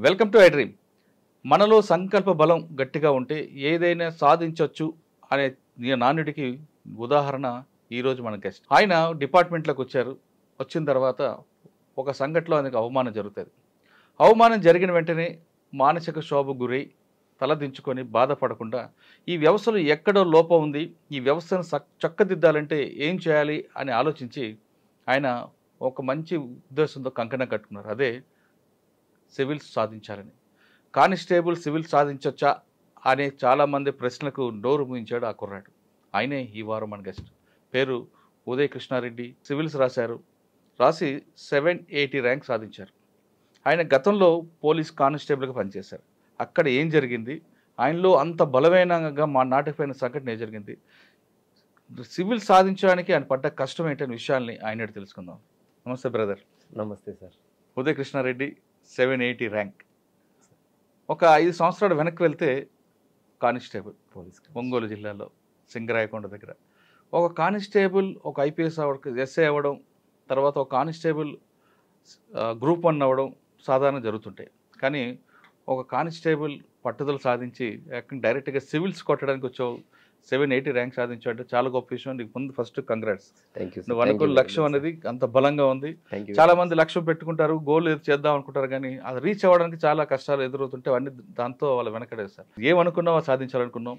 Welcome to I dream. మనలో సంకల్ప బలం గట్టిగా ఉంటే ఏదైనా సాధించవచ్చు అనే నానుడికి ఉదాహరణ ఈరోజు మన గెస్ట్. ఆయన డిపార్ట్మెంట్లోకి వచ్చారు. వచ్చిన తర్వాత ఒక సంఘటనలో ఆయనకు అవమానం జరుగుతుంది. అవమానం జరిగిన వెంటనే మానసిక శోభ గురై తలదించుకొని బాధపడకుండా ఈ వ్యవస్థలో ఎక్కడో లోపం ఉంది, ఈ వ్యవస్థను చక్కదిద్దాలంటే ఏం చేయాలి అని ఆలోచించి ఆయన ఒక మంచి ఉద్దేశంతో కంకణం కట్టుకున్నారు. అదే సివిల్స్ సాధించాలని. కానిస్టేబుల్ సివిల్ సాధించవచ్చా అనే చాలామంది ప్రశ్నలకు నోరు మూయించాడు ఆ కుర్రాడు. ఆయనే ఈ వారం మన గెస్ట్. పేరు ఉదయ్ కృష్ణారెడ్డి. సివిల్స్ రాశారు. రాసి 780 ర్యాంక్ సాధించారు. ఆయన గతంలో పోలీస్ కానిస్టేబుల్గా పనిచేశారు. అక్కడ ఏం జరిగింది, ఆయనలో అంత బలమైనగా మా నాటకమైన సంఘటన ఏం జరిగింది, సివిల్ సాధించడానికి ఆయన పడ్డ కష్టం ఏంటనే విషయాల్ని ఆయన తెలుసుకుందాం. నమస్తే బ్రదర్. నమస్తే సార్. ఉదయ్ కృష్ణారెడ్డి 780 ర్యాంక్. ఒక 5 సంవత్సరాలు వెనక్కి వెళ్తే కానిస్టేబుల్ పోలీస్ ఒంగోలు జిల్లాలో సింగరాయకొండ దగ్గర ఒక కానిస్టేబుల్ ఒక ఐపీఎస్ ఎస్ఐ అవ్వడం, తర్వాత ఒక కానిస్టేబుల్ గ్రూప్ 1 అవ్వడం సాధారణ జరుగుతుంటాయి. కానీ ఒక కానిస్టేబుల్ పట్టుదల సాధించి డైరెక్ట్గా సివిల్స్ కొట్టడానికి వచ్చావు, 780 ర్యాంక్ సాధించావు అంటే చాలా గొప్ప విషయం. నీకు ముందు ఫస్ట్ కంగ్రాట్స్. నువ్వు అనుకున్న లక్ష్యం అనేది అంత బలంగా ఉంది. చాలా మంది లక్ష్యం పెట్టుకుంటారు, గోల్ చేద్దాం అనుకుంటారు, కానీ అది రీచ్ అవ్వడానికి చాలా కష్టాలు ఎదురవుతుంటే అన్ని దాంతో వాళ్ళు వెనకడేస్తారు. ఏమనుకున్నావో సాధించాలనుకున్నాం.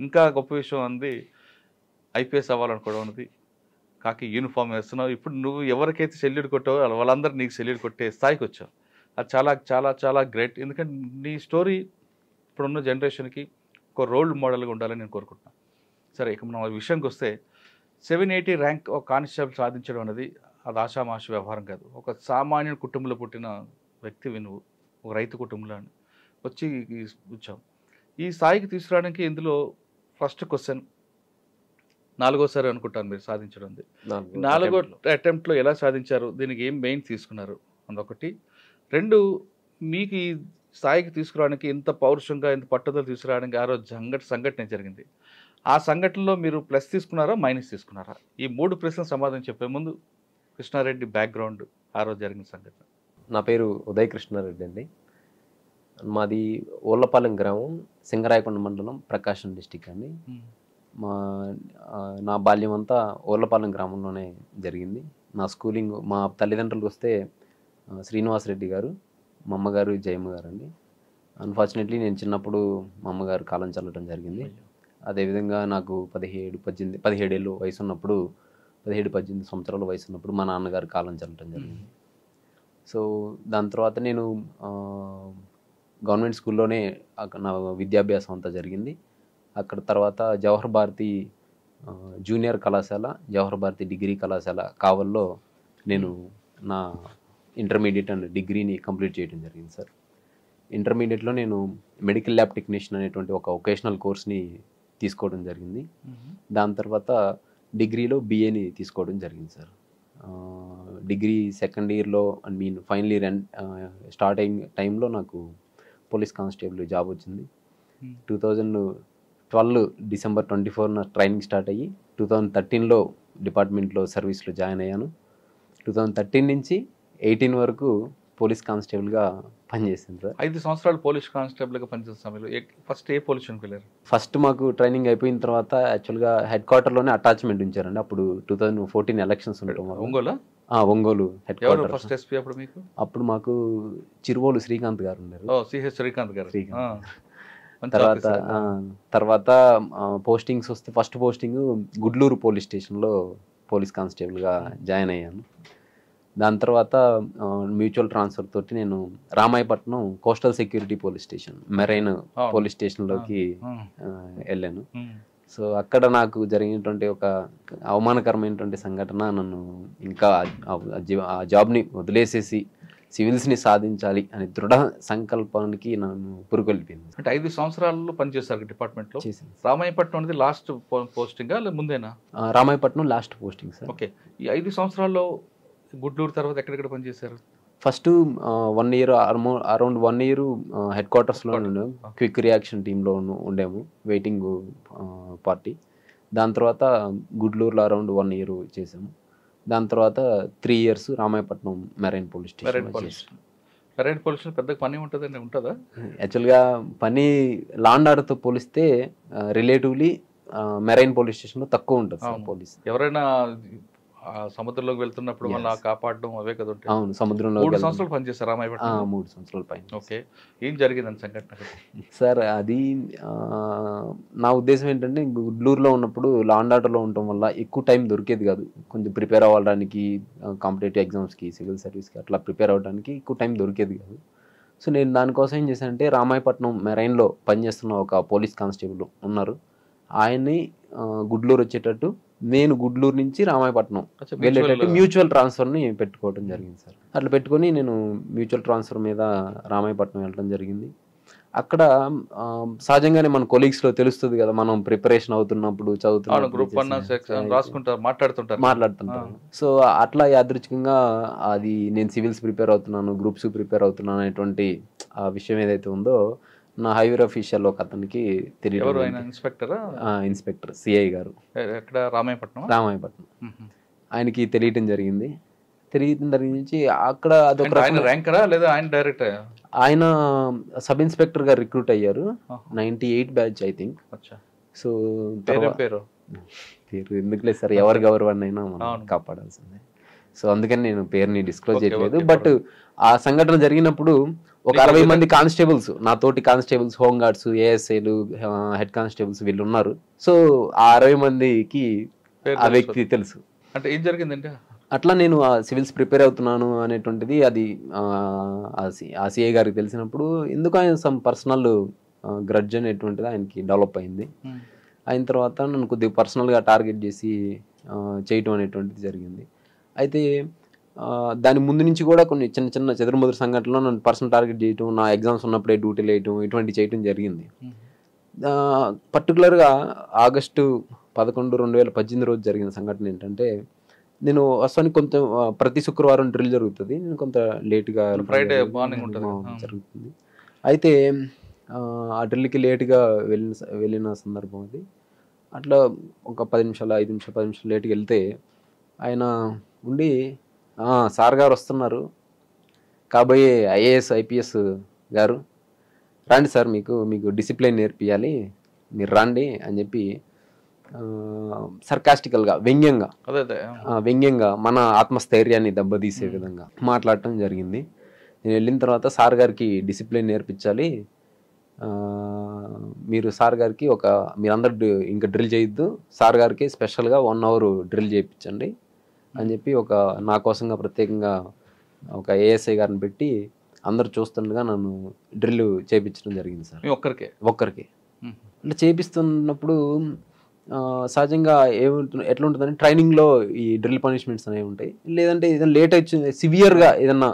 ఇంకా గొప్ప విషయం అంది ఐపీఎస్ అవ్వాలనుకోవడం అనేది. కాకి యూనిఫామ్ వేస్తున్నావు. ఇప్పుడు నువ్వు ఎవరికైతే సెల్యూట్ కొట్టావో వాళ్ళందరూ నీకు సెల్యూట్ కొట్టే స్థాయికి వచ్చావు. అది చాలా చాలా చాలా గ్రేట్. ఎందుకంటే నీ స్టోరీ ఇప్పుడున్న జనరేషన్కి ఒక రోల్ మోడల్గా ఉండాలని నేను కోరుకుంటున్నాను. సరే, ఇక మనం విషయానికి వస్తే 780 ర్యాంక్ ఒక కానిస్టేబుల్ సాధించడం అనేది అది ఆషామాషి వ్యవహారం కాదు. ఒక సామాన్య కుటుంబంలో పుట్టిన వ్యక్తివి నువ్వు, ఒక రైతు కుటుంబంలో వచ్చి వచ్చావు. ఈ స్థాయికి తీసుకురావడానికి ఇందులో ఫస్ట్ క్వశ్చన్, 4వసారి అనుకుంటాను మీరు సాధించడం. 4వ అటెంప్ట్లో ఎలా సాధించారు, దీనికి ఏం మెయిన్ తీసుకున్నారు అదొకటి. 2, మీకు ఈ స్థాయికి తీసుకురావడానికి ఎంత పౌరుషంగా ఎంత పట్టుదల తీసుకురావడానికి ఆ రోజు సంఘటన జరిగింది. ఆ సంఘటనలో మీరు ప్లస్ తీసుకున్నారా మైనస్ తీసుకున్నారా? ఈ 3 ప్రశ్నలు సమాధానం చెప్పే ముందు కృష్ణారెడ్డి బ్యాక్గ్రౌండ్, ఆ రోజు జరిగిన సంఘటన. నా పేరు ఉదయ్ కృష్ణారెడ్డి అండి. మాది ఓళ్ళపాలెం గ్రామం, సింగరాయకొండ మండలం, ప్రకాశం డిస్టిక్ అండి. నా బాల్యం అంతా ఓళ్ళపాలెం గ్రామంలోనే జరిగింది. నా స్కూలింగ్, మా తల్లిదండ్రులకు వస్తే శ్రీనివాసరెడ్డి గారు, మా అమ్మగారు జయమ్మ గారు అండి. అన్ఫార్చునేట్లీ నేను చిన్నప్పుడు మా అమ్మగారు కాలం చల్లడం జరిగింది. అదేవిధంగా నాకు 17 ఏళ్ళు వయసు ఉన్నప్పుడు, 17-18 సంవత్సరాల వయసు ఉన్నప్పుడు మా నాన్నగారు కాలం చల్లడం జరిగింది. సో దాని తర్వాత నేను గవర్నమెంట్ స్కూల్లోనే నా విద్యాభ్యాసం అంతా జరిగింది. అక్కడ తర్వాత జవహర్ భారతి జూనియర్ కళాశాల, జవహర్ భారతి డిగ్రీ కళాశాల కావల్లో నేను నా ఇంటర్మీడియట్ అండ్ డిగ్రీని కంప్లీట్ చేయడం జరిగింది సార్. ఇంటర్మీడియట్లో నేను మెడికల్ ల్యాబ్ టెక్నీషియన్ అనేటువంటి ఒక వొకేషనల్ కోర్స్ని తీసుకోవడం జరిగింది. దాని తర్వాత డిగ్రీలో BAని తీసుకోవడం జరిగింది సార్. డిగ్రీ సెకండ్ ఇయర్లో ఫైనల్ ఇయర్ స్టార్ట్ అయిన టైంలో నాకు పోలీస్ కానిస్టేబుల్ జాబ్ వచ్చింది. 2012 డిసెంబర్ 24 ట్రైనింగ్ స్టార్ట్ అయ్యి 2013లో డిపార్ట్మెంట్లో సర్వీస్లో జాయిన్ అయ్యాను. 2013 నుంచి 18 వరకు పోలీస్ కానిస్టేబుల్గా పనిచేసింది సార్. 5 సంవత్సరాలు పోలీస్ కానిస్టేబుల్గా పనిచేసిన సమయంలో ఫస్ట్ ఏ పోలీస్ స్టేషన్కి వెళ్ళారు? ఫస్ట్ మాకు ట్రైనింగ్ అయిపోయిన తర్వాత యాక్చువల్గా హెడ్ క్వార్టర్లోనే అటాచ్మెంట్ ఉంచారండి. అప్పుడు 2014 ఎలక్షన్స్ ఉంటాం. Ongole head quarter. First SP అప్పుడు మీకు? అప్పుడు మాకు చిరువోలు శ్రీకాంత్ గారు ఉన్నారు. సిహెచ్ శ్రీకాంత్ గారు. తర్వాత పోస్టింగ్స్ వస్తే ఫస్ట్ పోస్టింగ్ గుడ్లూరు పోలీస్ స్టేషన్లో పోలీస్ కానిస్టేబుల్గా జాయిన్ అయ్యాను. దాని తర్వాత మ్యూచువల్ ట్రాన్స్ఫర్ తోటి నేను Ramayapatnam coastal security police station, marine police స్టేషన్లోకి వెళ్ళాను. సో అక్కడ నాకు జరిగినటువంటి ఒక అవమానకరమైనటువంటి సంఘటన నన్ను ఇంకా ఆ జాబ్ని వదిలేసేసి సివిల్స్ని సాధించాలి అనే దృఢ సంకల్పానికి నన్ను పురుకొల్పింది. అంటే 5 సంవత్సరాల్లో పనిచేశారు డిపార్ట్మెంట్లో. రామాయపట్నం అనేది లాస్ట్ పోస్టింగా ముందేనా? Ramayapatnam last posting sir. Okay. ఈ 5 సంవత్సరాల్లో గుడ్లూరు తర్వాత ఎక్కడెక్కడ పనిచేశారు? First 1 year around 1 year head క్వార్టర్స్లో క్విక్ రియాక్షన్ టీంలో ఉండేము, వెయిటింగ్ పార్టీ. దాని తర్వాత గుడ్లూరులో అరౌండ్ 1 ఇయర్ చేసాము. దాని తర్వాత 3 years Ramayapatnam marine police station. Marine పోలీసులు పెద్ద పని ఉంటుందండి, ఉంటుందా? యాక్చువల్గా పని లా అండ్ ఆర్డర్తో పోలిస్తే రిలేటివ్లీ మెరైన్ పోలీస్ స్టేషన్లో తక్కువ ఉంటుంది సార్ పోలీస్. ఎవరైనా సముద్రంలోకి వెళ్తున్నప్పుడు మళ్ళీ కాపాడడం అవే కదా ఉంటాయి. అవును, సముద్రంలో 3 సంవత్సరాలు పనిచేస్తారు రామాయపట్నం. 3 సంవత్సరాల పైన. ఓకే, ఏం జరిగిందని సంఘటన సార్? అది నా ఉద్దేశం ఏంటంటే, గుడ్లూరులో ఉన్నప్పుడు లా అండ్ ఆర్డర్లో ఉండటం వల్ల ఎక్కువ టైం దొరికేది కాదు. కొంచెం ప్రిపేర్ అవ్వడానికి కాంపిటేటివ్ ఎగ్జామ్స్కి, సివిల్ సర్వీస్కి అట్లా ప్రిపేర్ అవ్వడానికి ఎక్కువ టైం దొరికేది కాదు. సో నేను దానికోసం ఏం చేశానంటే, రామాయపట్నం మెరైన్లో పనిచేస్తున్న ఒక పోలీస్ కానిస్టేబుల్ ఉన్నారు, ఆయన్ని గుడ్లూరు వచ్చేటట్టు, నేను గుడ్లూరు నుంచి రామాయపట్నం వెళ్ళేటట్టు మ్యూచువల్ ట్రాన్స్ఫర్ని పెట్టుకోవడం జరిగింది సార్. అట్లా పెట్టుకొని నేను మ్యూచువల్ ట్రాన్స్ఫర్ మీద రామాయపట్నం వెళ్ళడం జరిగింది. అక్కడ సహజంగానే మన కొలీగ్స్లో తెలుస్తుంది కదా, మనం ప్రిపరేషన్ అవుతున్నప్పుడు మాట్లాడుతుంటారు. సో అట్లా యాదృచ్ఛికంగా అది నేను సివిల్స్ ప్రిపేర్ అవుతున్నాను, గ్రూప్స్ ప్రిపేర్ అవుతున్నాను అనేటువంటి ఆ విషయం ఏదైతే ఉందో నా హైవేర్ అఫీషియల్ ఒక అతనికి తెలియదు. ఇన్స్పెక్టర్ సిఐ గారు, రామాయపట్నం. ఆయనకి తెలియటం జరిగింది. అక్కడ అదొక ఆయన సబ్ ఇన్స్పెక్టర్ గా రిక్రూట్ అయ్యారు. 98 బ్యాచ్ ఐ థింక్. సో పేరు ఎందుకులేదు సార్, ఎవరి గౌరవాన్ని అయినా మనం కాపాడాల్సిందే. సో అందుకని నేను పేరుని డిస్క్లోజ్ చేయలేదు. బట్ ఆ సంఘటన జరిగినప్పుడు ఒక 60 మంది కానిస్టేబుల్స్, నా తోటి కానిస్టేబుల్స్, హోమ్ గార్డ్స్, ఏఎస్ఐలు, హెడ్ కానిస్టేబుల్స్ వీళ్ళు ఉన్నారు. సో ఆ 60 మందికి ఆ వ్యక్తి తెలుసు. అంటే ఏం జరిగిందంటే, అట్లా నేను సివిల్స్ ప్రిపేర్ అవుతున్నాను అనేటువంటిది అది ఆ సిఐ గారికి తెలిసినప్పుడు ఎందుకు ఆయన సమ్ పర్సనల్ గ్రడ్జ్ అనేటువంటిది ఆయనకి డెవలప్ అయింది. అయిన తర్వాత నన్ను కొద్దిగా పర్సనల్గా టార్గెట్ చేసి చేయటం అనేటువంటిది జరిగింది. అయితే దాని ముందు నుంచి కూడా కొన్ని చిన్న చిన్న చెదురుమదురు సంఘటనలో నన్ను పర్సనల్ టార్గెట్ చేయటం, నా ఎగ్జామ్స్ ఉన్నప్పుడే డ్యూటీలు వేయటం, ఇటువంటి చేయటం జరిగింది. పర్టికులర్గా ఆగస్టు 11, 2018 రోజు జరిగిన సంఘటన ఏంటంటే, నేను వస్తానికి కొంత ప్రతి శుక్రవారం డ్రిల్ జరుగుతుంది, నేను కొంత లేట్గా ఫ్రైడే మార్నింగ్ జరుగుతుంది. అయితే ఆ డ్రిల్కి లేట్గా వెళ్ళిన సందర్భం అది. అట్లా ఒక 10 నిమిషాలు 5 నిమిషాలు 10 నిమిషాలు లేట్గా వెళ్తే ఆయన ఉండి, సార్ గారు వస్తున్నారు, కాబోయే ఐఏఎస్ ఐపీఎస్ గారు రండి సార్, మీకు డిసిప్లిన్ నేర్పియాలి, మీరు రండి అని చెప్పి సర్కాస్టికల్గా వ్యంగ్యంగా మన ఆత్మస్థైర్యాన్ని దెబ్బతీసే విధంగా మాట్లాడటం జరిగింది. నేను వెళ్ళిన తర్వాత సార్ గారికి డిసిప్లిన్ నేర్పించాలి, మీరు సార్ గారికి మీరందరూ ఇంకా డ్రిల్ చేయొద్దు, సార్ గారికి స్పెషల్గా 1 అవర్ డ్రిల్ చేయించండి అని చెప్పి నా కోసంగా ప్రత్యేకంగా ఒక ఏఎస్ఐ గారిని పెట్టి అందరు చూస్తుండగా నన్ను డ్రిల్ చేయించడం జరిగింది సార్. ఒక్కరికి అంటే చేపిస్తున్నప్పుడు సహజంగా ఎట్లా ఉంటుందంటే, ట్రైనింగ్లో ఈ డ్రిల్ పనిష్మెంట్స్ అనేవి ఉంటాయి. లేదంటే ఏదైనా లేట్ వచ్చింది, సివియర్గా ఏదన్నా